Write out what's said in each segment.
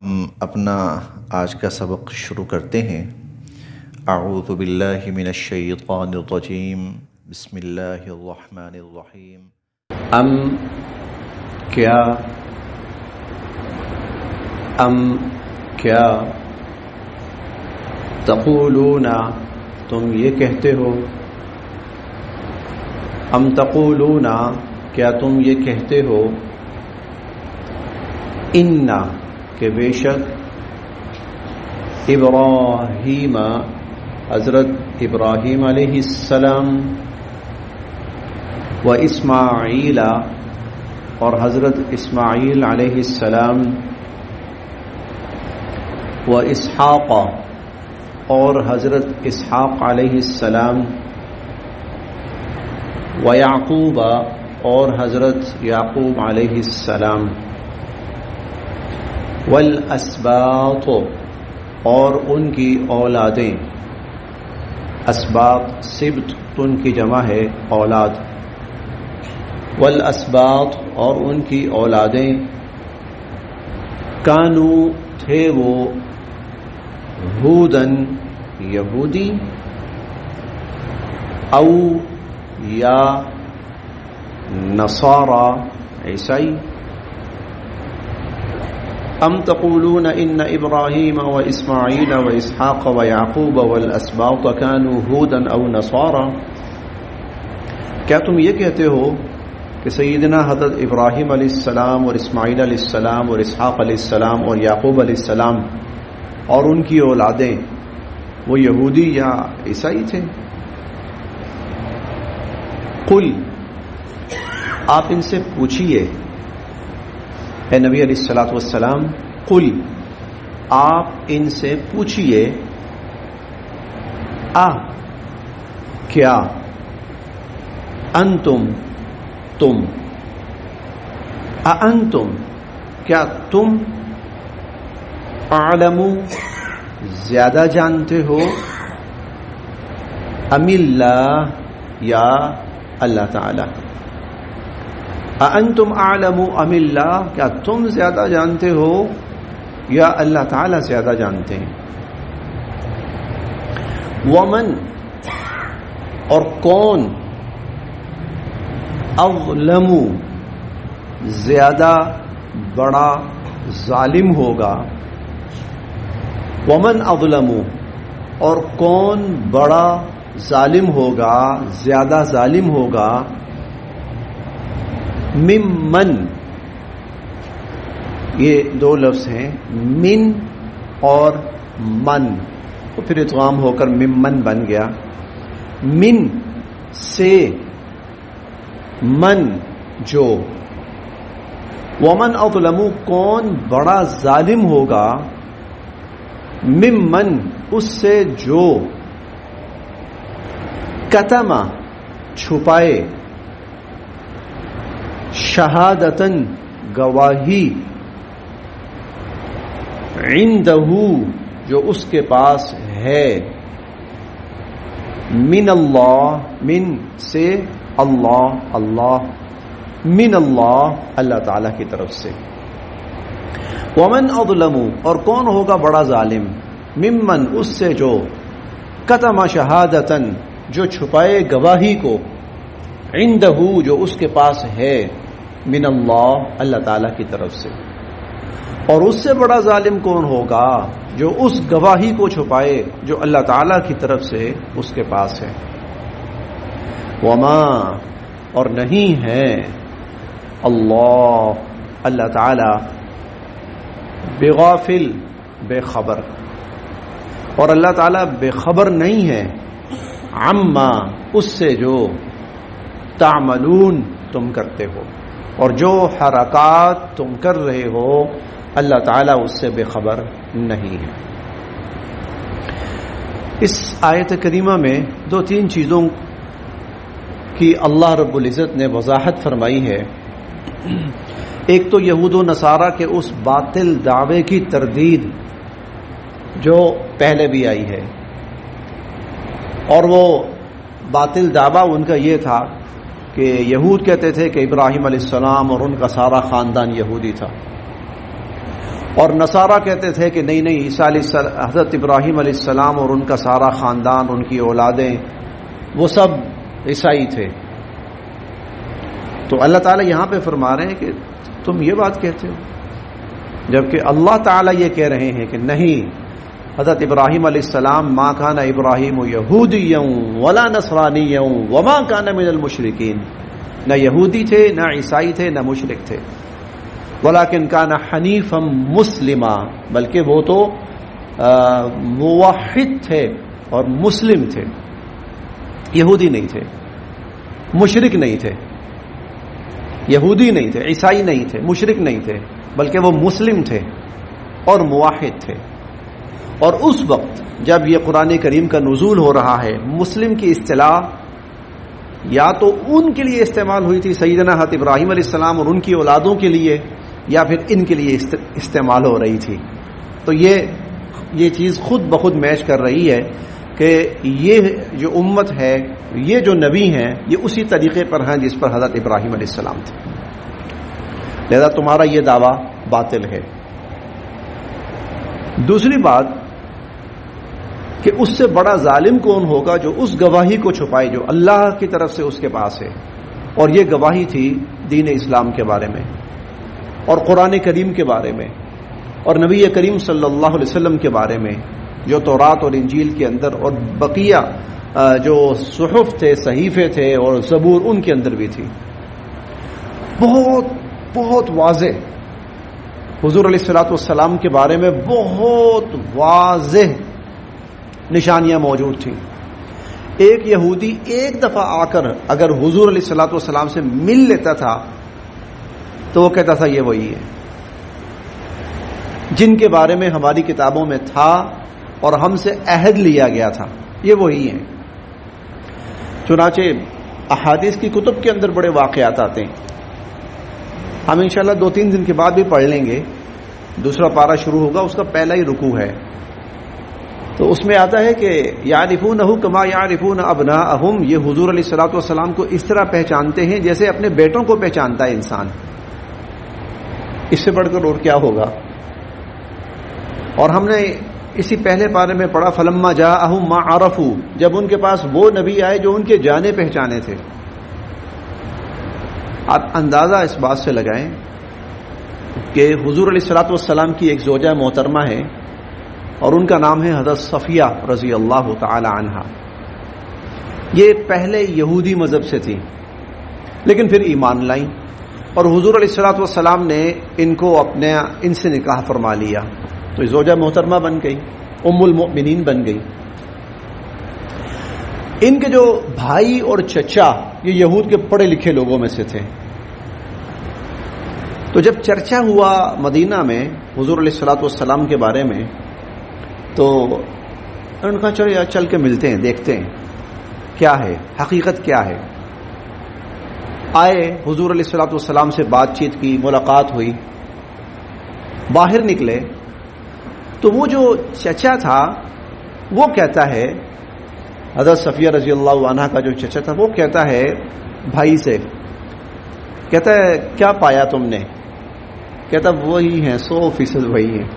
ہم اپنا آج کا سبق شروع کرتے ہیں۔ اعوذ باللہ من الشیطان الرجیم، بسم اللہ الرحمن الرحیم۔ کیا تقولون تم یہ کہتے ہو، تقولون کیا تم یہ کہتے ہو، ان کہ بے شک ابراہیم حضرت ابراہیم علیہ السلام و اسماعیل اور حضرت اسماعیل علیہ السلام و اسحاق اور حضرت اسحاق علیہ السلام و یعقوب اور حضرت یعقوب علیہ السلام والاسباط اور ان کی اولادیں، اسباط سبط ان کی جمع ہے اولاد، والاسباط اور ان کی اولادیں، کانو تھے وہ، ہودن یہودی، او یا نصارا عیسائی، ام تقولون ان ابراہیم و اسماعیل و اسحاق و یعقوب والاسباط كانوا ہودا او نصارا، کیا تم یہ کہتے ہو کہ سیدنا حضرت ابراہیم علیہ السلام اور اسماعیل علیہ السلام اور اسحاق علیہ السلام اور یعقوب علیہ السلام اور ان کی اولادیں وہ یہودی یا عیسائی تھے؟ قل آپ ان سے پوچھئے، اے نبی علیہ الصلوۃ والسلام، قل آپ ان سے پوچھئے، کیا انتم تم، انتم کیا تم، اعلم زیادہ جانتے ہو، ام اللہ یا اللہ تعالی، اَأَنْتُمْ أَعْلَمُ أَمِ اللَّهِ کیا تم زیادہ جانتے ہو یا اللہ تعالی زیادہ جانتے ہیں؟ وَمَنْ اور کون، اظلم زیادہ بڑا ظالم ہوگا، وَمَنْ اظلم اور کون بڑا ظالم ہوگا، زیادہ ظالم ہوگا، ممن یہ دو لفظ ہیں، من اور من، تو پھر ادغام ہو کر ممن بن گیا، من سے، من جو، ومن اظلم کون بڑا ظالم ہوگا، ممن اس سے جو، کتم چھپائے، شہادتن گواہی، عندہ جو اس کے پاس ہے، من اللہ من سے اللہ، اللہ من اللہ اللہ تعالی کی طرف سے، ومن اظلم اور کون ہوگا بڑا ظالم، ممن اس سے جو، کتم شہادتن جو چھپائے گواہی کو، عندہ جو اس کے پاس ہے، من اللہ اللہ تعالی کی طرف سے، اور اس سے بڑا ظالم کون ہوگا جو اس گواہی کو چھپائے جو اللہ تعالی کی طرف سے اس کے پاس ہے، وما اور نہیں ہے، اللہ تعالی بغافل بے خبر، اور اللہ تعالی بے خبر نہیں ہے، عما اس سے جو، تعملون تم کرتے ہو، اور جو حرکات تم کر رہے ہو اللہ تعالیٰ اس سے بے خبر نہیں ہے۔ اس آیت کریمہ میں دو تین چیزوں کی اللہ رب العزت نے وضاحت فرمائی ہے۔ ایک تو یہود و نصارہ کے اس باطل دعوے کی تردید جو پہلے بھی آئی ہے، اور وہ باطل دعویٰ ان کا یہ تھا کہ یہود کہتے تھے کہ ابراہیم علیہ السلام اور ان کا سارا خاندان یہودی تھا، اور نصارہ کہتے تھے کہ نہیں نہیں، عیسیٰ علیہ السلام، حضرت ابراہیم علیہ السلام اور ان کا سارا خاندان، ان کی اولادیں، وہ سب عیسائی تھے۔ تو اللہ تعالیٰ یہاں پہ فرما رہے ہیں کہ تم یہ بات کہتے ہو، جبکہ اللہ تعالیٰ یہ کہہ رہے ہیں کہ نہیں، حضرت ابراہیم علیہ السلام ما کان ابراہیم یہودیا ولا نصرانیا وما کان من المشرکین، نہ یہودی تھے، نہ عیسائی تھے، نہ مشرک تھے، ولیکن کان حنیفا مسلما، بلکہ وہ تو موحد تھے اور مسلم تھے، یہودی نہیں تھے، مشرک نہیں تھے، یہودی نہیں تھے، عیسائی نہیں تھے، مشرک نہیں تھے، بلکہ وہ مسلم تھے اور موحد تھے۔ اور اس وقت جب یہ قرآن کریم کا نزول ہو رہا ہے، مسلم کی اصطلاح یا تو ان کے لیے استعمال ہوئی تھی، سیدنا حضرت ابراہیم علیہ السلام اور ان کی اولادوں کے لیے، یا پھر ان کے لیے استعمال ہو رہی تھی۔ تو یہ چیز خود بخود میچ کر رہی ہے کہ یہ جو امت ہے، یہ جو نبی ہیں، یہ اسی طریقے پر ہیں جس پر حضرت ابراہیم علیہ السلام تھے، لہذا تمہارا یہ دعویٰ باطل ہے۔ دوسری بات کہ اس سے بڑا ظالم کون ہوگا جو اس گواہی کو چھپائے جو اللہ کی طرف سے اس کے پاس ہے، اور یہ گواہی تھی دین اسلام کے بارے میں اور قرآن کریم کے بارے میں اور نبی کریم صلی اللہ علیہ وسلم کے بارے میں، جو تورات اور انجیل کے اندر اور بقیہ جو صحف تھے، صحیفے تھے اور زبور، ان کے اندر بھی تھی۔ بہت بہت واضح حضور علیہ الصلوۃ والسلام کے بارے میں بہت واضح نشانیاں موجود تھیں۔ ایک یہودی ایک دفعہ آ کر اگر حضور علیہ الصلوۃ والسلام سے مل لیتا تھا تو وہ کہتا تھا یہ وہی ہے جن کے بارے میں ہماری کتابوں میں تھا اور ہم سے عہد لیا گیا تھا، یہ وہی ہیں۔ چنانچہ احادیث کی کتب کے اندر بڑے واقعات آتے ہیں، ہم انشاءاللہ 2-3 دن کے بعد بھی پڑھ لیں گے۔ دوسرا پارہ شروع ہوگا، اس کا پہلا ہی رکوع ہے، تو اس میں آتا ہے کہ یعرفونہ کما یعرفون ابناءہم، یہ حضور علیہ الصلوۃ والسلام کو اس طرح پہچانتے ہیں جیسے اپنے بیٹوں کو پہچانتا ہے انسان۔ اس سے بڑھ کر اور کیا ہوگا؟ اور ہم نے اسی پہلے پارے میں پڑھا فلما جاءہم ما عرفوا، جب ان کے پاس وہ نبی آئے جو ان کے جانے پہچانے تھے۔ آپ اندازہ اس بات سے لگائیں کہ حضور علیہ الصلوۃ والسلام کی ایک زوجہ محترمہ ہے اور ان کا نام ہے حضرت صفیہ رضی اللہ تعالی عنہا۔ یہ پہلے یہودی مذہب سے تھی لیکن پھر ایمان لائیں اور حضور علیہ الصلوۃ والسلام نے ان کو ان سے نکاح فرما لیا، تو یہ زوجہ محترمہ بن گئی، ام المؤمنین بن گئی۔ ان کے جو بھائی اور چچا یہ یہود کے پڑھے لکھے لوگوں میں سے تھے، تو جب چرچا ہوا مدینہ میں حضور علیہ الصلوۃ والسلام کے بارے میں تو انہوں نے کہا چلو یار چل کے ملتے ہیں، دیکھتے ہیں کیا ہے حقیقت کیا ہے۔ آئے حضور علیہ الصلوۃ والسلام سے بات چیت کی، ملاقات ہوئی، باہر نکلے تو وہ جو چچا تھا وہ کہتا ہے، حضرت صفیہ رضی اللہ عنہ کا جو چچا تھا وہ کہتا ہے بھائی سے، کہتا ہے کیا پایا تم نے؟ کہتا وہی ہیں 100% وہی ہیں،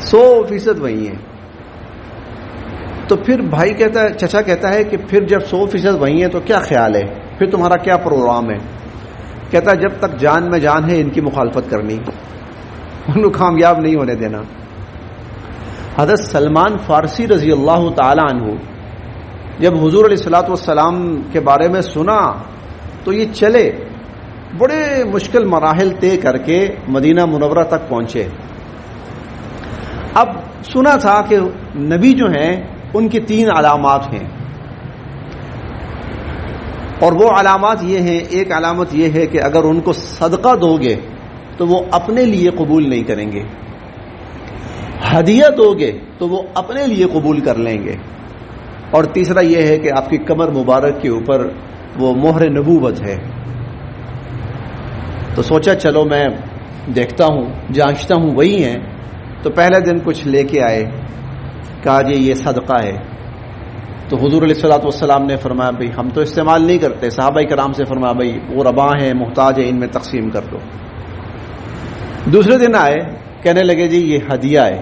100% وہی ہیں۔ تو پھر بھائی کہتا ہے، چچا کہتا ہے کہ پھر جب 100% وہی ہیں تو کیا خیال ہے، پھر تمہارا کیا پروگرام ہے؟ کہتا ہے جب تک جان میں جان ہے ان کی مخالفت کرنی، ان کو کامیاب نہیں ہونے دینا۔ حضرت سلمان فارسی رضی اللہ تعالی عنہ جب حضور علیہ الصلوۃ والسلام کے بارے میں سنا تو یہ چلے، بڑے مشکل مراحل طے کر کے مدینہ منورہ تک پہنچے۔ اب سنا تھا کہ نبی جو ہیں ان کی 3 علامات ہیں، اور وہ علامات یہ ہیں، ایک علامت یہ ہے کہ اگر ان کو صدقہ دو گے تو وہ اپنے لیے قبول نہیں کریں گے، ہدیہ دو گے تو وہ اپنے لیے قبول کر لیں گے، اور تیسرا یہ ہے کہ آپ کی کمر مبارک کے اوپر وہ مہر نبوت ہے۔ تو سوچا چلو میں دیکھتا ہوں، جانچتا ہوں وہی ہیں۔ تو پہلے دن کچھ لے کے آئے، کہا جی یہ صدقہ ہے۔ تو حضور علیہ الصلوۃ والسلام نے فرمایا بھائی ہم تو استعمال نہیں کرتے، صحابہ کرام سے فرمایا بھائی وہ ربا ہیں، محتاج ہیں، ان میں تقسیم کر دو۔ دوسرے دن آئے، کہنے لگے جی یہ ہدیہ ہے،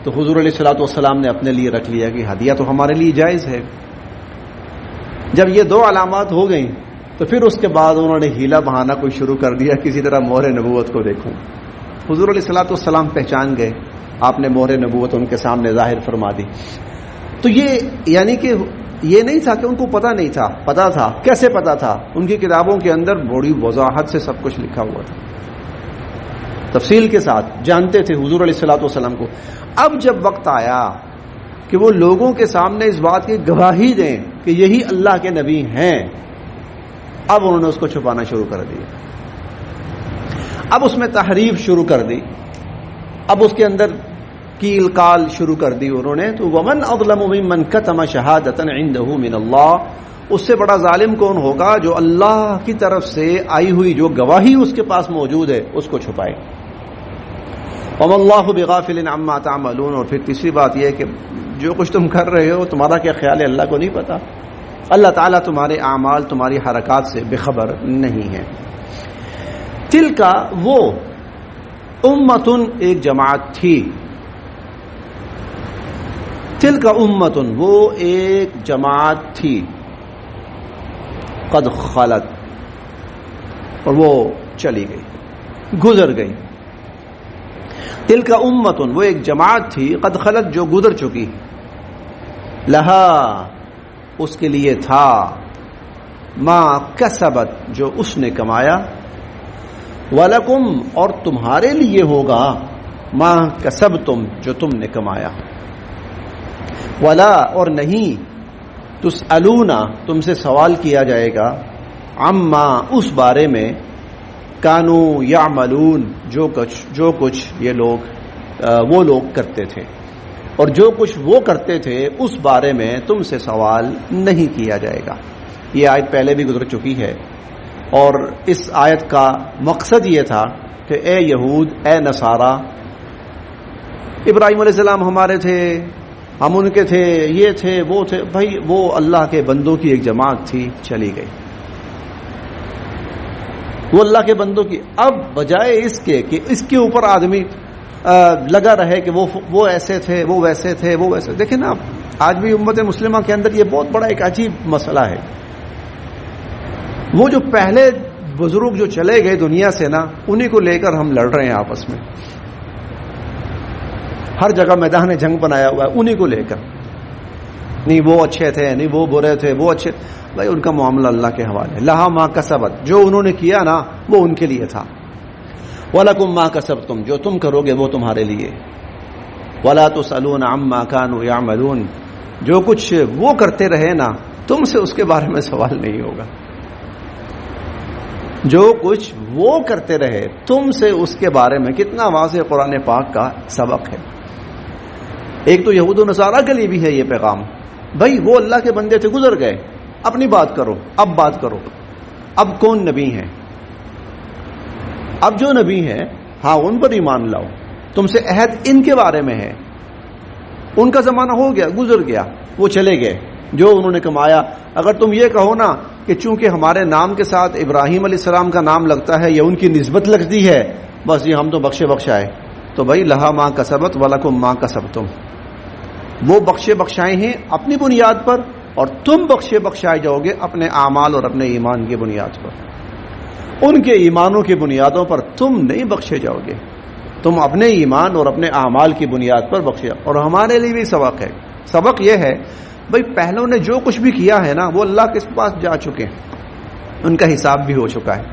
تو حضور علیہ الصلوۃ والسلام نے اپنے لیے رکھ لیا کہ ہدیہ تو ہمارے لیے جائز ہے۔ جب یہ دو علامات ہو گئیں تو پھر اس کے بعد انہوں نے ہیلا بہانا کوئی شروع کر دیا، کسی طرح مہر نبوت کو دیکھوں۔ حضور علیہ الصلوۃ والسلام پہچان گئے، آپ نے مہر نبوت ان کے سامنے ظاہر فرما دی۔ تو یہ یعنی کہ یہ نہیں تھا کہ ان کو پتہ نہیں تھا، پتہ تھا۔ کیسے پتہ تھا؟ ان کی کتابوں کے اندر بڑی وضاحت سے سب کچھ لکھا ہوا تھا، تفصیل کے ساتھ جانتے تھے حضور علیہ الصلوۃ والسلام کو۔ اب جب وقت آیا کہ وہ لوگوں کے سامنے اس بات کی گواہی دیں کہ یہی اللہ کے نبی ہیں، اب انہوں نے اس کو چھپانا شروع کر دیا، اب اس میں تحریف شروع کر دی، اب اس کے اندر کی القال شروع کر دی انہوں نے۔ تو ومن اظلم ممن کتم شہادۃ عنده من اللہ، اس سے بڑا ظالم کون ہوگا جو اللہ کی طرف سے آئی ہوئی جو گواہی اس کے پاس موجود ہے اس کو چھپائے۔ وما اللہ بغافل عما تعملون، اور پھر تیسری بات یہ ہے کہ جو کچھ تم کر رہے ہو تمہارا کیا خیال ہے، اللہ کو نہیں پتا؟ اللہ تعالیٰ تمہارے اعمال، تمہاری حرکات سے بے خبر نہیں ہے۔ تل کا وہ امتن، ایک جماعت تھی، تل کا امتن، وہ ایک جماعت تھی، قد خلت، اور وہ چلی گئی، گزر گئی۔ تل کا امتن، وہ ایک جماعت تھی، قد خلت، جو گزر چکی، لہا، اس کے لیے تھا، ما کسبت، جو اس نے کمایا، وَلَكُمْ، اور تمہارے لیے ہوگا، ما کسبتم، جو تم نے کمایا، ولا، اور نہیں، تسألون، تم سے سوال کیا جائے گا، عما، اس بارے میں، کانو یعملون، جو کچھ یہ لوگ وہ لوگ کرتے تھے، اور جو کچھ وہ کرتے تھے اس بارے میں تم سے سوال نہیں کیا جائے گا۔ یہ آیت پہلے بھی گزر چکی ہے، اور اس آیت کا مقصد یہ تھا کہ اے یہود، اے نصارا، ابراہیم علیہ السلام ہمارے تھے، ہم ان کے تھے، یہ تھے، وہ تھے، بھائی وہ اللہ کے بندوں کی ایک جماعت تھی، چلی گئی، وہ اللہ کے بندوں کی۔ اب بجائے اس کے کہ اس کے اوپر آدمی لگا رہے کہ وہ ایسے تھے، وہ ویسے تھے، وہ ویسے، دیکھیں نا آج بھی امت مسلمہ کے اندر یہ بہت بڑا ایک عجیب مسئلہ ہے۔ وہ جو پہلے بزرگ جو چلے گئے دنیا سے نا، انہی کو لے کر ہم لڑ رہے ہیں آپس میں، ہر جگہ میدان جنگ بنایا ہوا ہے انہی کو لے کر، نہیں وہ اچھے تھے، نہیں وہ برے تھے، وہ اچھے، بھائی ان کا معاملہ اللہ کے حوالے۔ لہا ما کسبت، جو انہوں نے کیا نا وہ ان کے لیے تھا، وَلَكُمْ مَا كَسَبْتُمْ، جو تم کرو گے وہ تمہارے لیے، وَلَا تُسْأَلُونَ عَمَّا كَانُوا يَعْمَلُونَ، جو کچھ وہ کرتے رہے نا تم سے اس کے بارے میں سوال نہیں ہوگا، جو کچھ وہ کرتے رہے تم سے اس کے بارے میں۔ کتنا واضح قرآن پاک کا سبق ہے۔ ایک تو یہود و نصارہ کے لیے بھی ہے یہ پیغام، بھائی وہ اللہ کے بندے تھے، گزر گئے، اپنی بات کرو، اب بات کرو، اب کون نبی ہیں، اب جو نبی ہیں ہاں ان پر ایمان لاؤ، تم سے عہد ان کے بارے میں ہے، ان کا زمانہ ہو گیا، گزر گیا، وہ چلے گئے، جو انہوں نے کمایا۔ اگر تم یہ کہو نا کہ چونکہ ہمارے نام کے ساتھ ابراہیم علیہ السلام کا نام لگتا ہے یا ان کی نسبت لگتی ہے، بس یہ ہم تو بخشے بخشائے، تو بھائی لہا ما کسبت ولکم ما کسبتم، وہ بخشے بخشائے ہیں اپنی بنیاد پر، اور تم بخشے بخشائے جاؤ گے اپنے اعمال اور اپنے ایمان کی بنیاد پر۔ ان کے ایمانوں کی بنیادوں پر تم نہیں بخشے جاؤ گے، تم اپنے ایمان اور اپنے اعمال کی بنیاد پر بخشے۔ اور ہمارے لیے بھی سبق ہے، سبق یہ ہے بھائی پہلوں نے جو کچھ بھی کیا ہے نا وہ اللہ کے پاس جا چکے ہیں، ان کا حساب بھی ہو چکا ہے،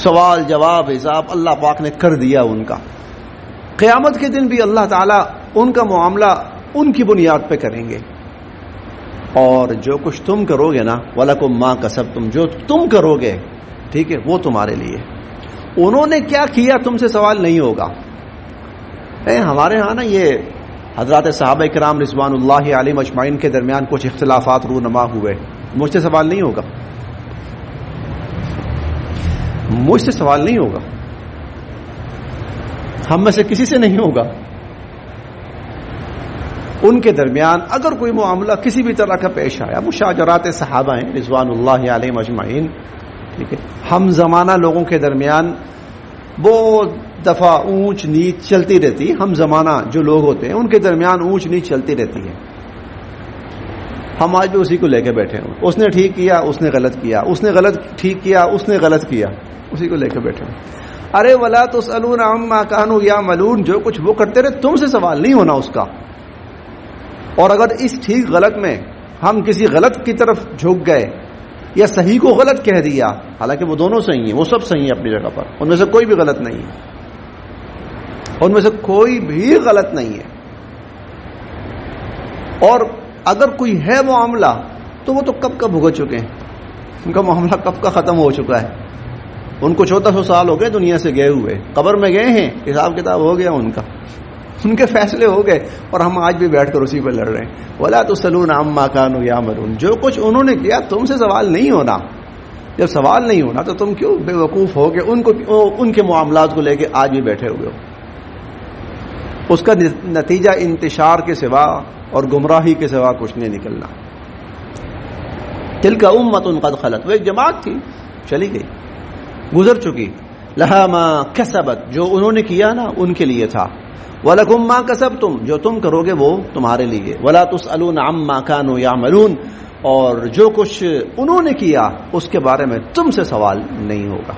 سوال جواب حساب اللہ پاک نے کر دیا ان کا۔ قیامت کے دن بھی اللہ تعالیٰ ان کا معاملہ ان کی بنیاد پہ کریں گے، اور جو کچھ تم کرو گے نا وَلَكُمْ مَا كَسَبْتُمْ، جو تم کرو گے ٹھیک ہے وہ تمہارے لیے۔ انہوں نے کیا کیا تم سے سوال نہیں ہوگا۔ ہمارے ہاں نا یہ حضرات صحابہ کرام رضوان اللہ علیہم اجمعین کے درمیان کچھ اختلافات رونما ہوئے، مجھ سے سوال نہیں ہوگا، مجھ سے سوال نہیں ہوگا، ہم میں سے کسی سے نہیں ہوگا۔ ان کے درمیان اگر کوئی معاملہ کسی بھی طرح کا پیش آیا، مشاجرات صحابہ ہیں رضوان اللہ علیہم اجمعین، ٹھیک ہے، ہم زمانہ لوگوں کے درمیان بہت دفعہ اونچ نیچ چلتی رہتی ہے. ہم زمانہ جو لوگ ہوتے ہیں ان کے درمیان اونچ نیچ چلتی رہتی ہے. ہم آج بھی اسی کو لے کے بیٹھے ہیں. اس نے ٹھیک کیا, اس نے غلط کیا, اس نے غلط ٹھیک کیا, اس نے غلط کیا, اسی کو لے کے بیٹھے ہیں. ارے ولا تسألون عما كانوا يعملون, جو کچھ وہ کرتے رہے تم سے سوال نہیں ہونا اس کا. اور اگر اس ٹھیک غلط میں ہم کسی غلط کی طرف جھک گئے یا صحیح کو غلط کہہ دیا, حالانکہ وہ دونوں صحیح ہیں, وہ سب صحیح ہیں اپنی جگہ پر, ان میں سے کوئی بھی غلط نہیں ہے, ان میں سے کوئی بھی غلط نہیں ہے. اور اگر کوئی ہے معاملہ تو وہ تو کب کا بھگت چکے ہیں, ان کا معاملہ کب کا ختم ہو چکا ہے. ان کو 1400 سال ہو گئے دنیا سے گئے ہوئے, قبر میں گئے ہیں, حساب کتاب ہو گیا ان کا, ان کے فیصلے ہو گئے, اور ہم آج بھی بیٹھ کر اسی پہ لڑ رہے ہیں. ولا تسألون عما كانوا يعملون, جو کچھ انہوں نے کیا تم سے سوال نہیں ہونا. جب سوال نہیں ہونا تو تم کیوں بے وقوف ہو کے ان کے معاملات کو لے کے آج بھی بیٹھے ہوئے ہو. اس کا نتیجہ انتشار کے سوا اور گمراہی کے سوا کچھ نہیں نکلنا. تلک امۃ قد خلت, وہ ایک جماعت تھی چلی گئی, گزر چکی. لہا ما کسبت, جو انہوں نے کیا نا ان کے لیے تھا. وَلَكُمْ مَا كَسَبْتُمْ, جو تم کرو گے وہ تمہارے لیے. وَلَا تُسْأَلُونَ عَمَّا كَانُوا يَعْمَلُونَ, اور جو کچھ انہوں نے کیا اس کے بارے میں تم سے سوال نہیں ہوگا.